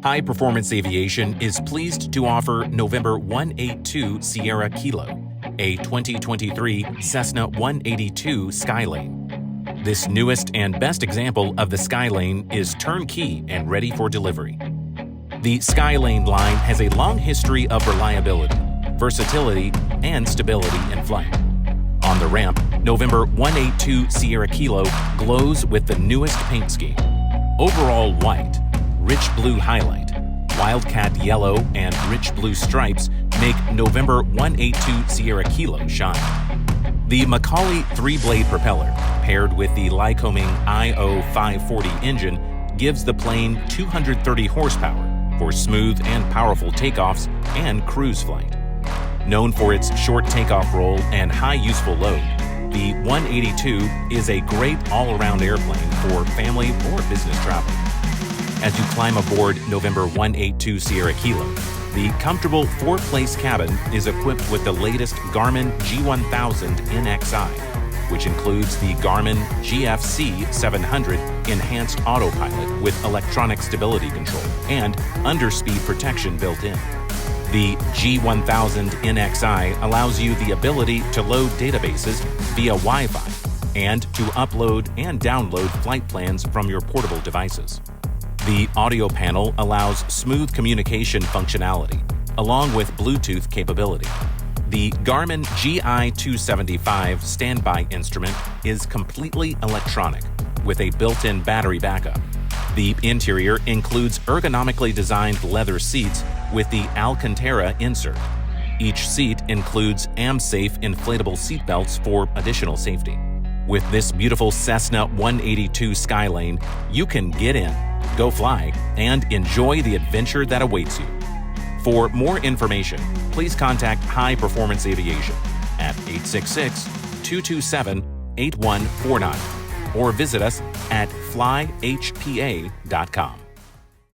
High Performance Aviation is pleased to offer November 182 Sierra Kilo, a 2023 Cessna 182 Skylane. This newest and best example of the Skylane is turnkey and ready for delivery. The Skylane line has a long history of reliability, versatility, and stability in flight. On the ramp, November 182 Sierra Kilo glows with the newest paint scheme. Overall white, rich blue highlight, wildcat yellow, and rich blue stripes make November 182 Sierra Kilo shine. The McCauley 3-blade propeller, paired with the Lycoming IO-540 engine, gives the plane 230 horsepower for smooth and powerful takeoffs and cruise flight. Known for its short takeoff roll and high useful load, the 182 is a great all-around airplane for family or business travel. As you climb aboard November 182 Sierra Kilo, the comfortable 4-place cabin is equipped with the latest Garmin G1000 NXi, which includes the Garmin GFC 700 enhanced autopilot with electronic stability control and underspeed protection built in. The G1000 NXi allows you the ability to load databases via Wi-Fi and to upload and download flight plans from your portable devices. The audio panel allows smooth communication functionality, along with Bluetooth capability. The Garmin GI-275 standby instrument is completely electronic, with a built-in battery backup. The interior includes ergonomically designed leather seats with the Alcantara insert. Each seat includes AmSafe inflatable seatbelts for additional safety. With this beautiful Cessna 182 Skylane, you can get in, go fly, and enjoy the adventure that awaits you. For more information, please contact High Performance Aviation at 866-227-8149 or visit us at flyhpa.com.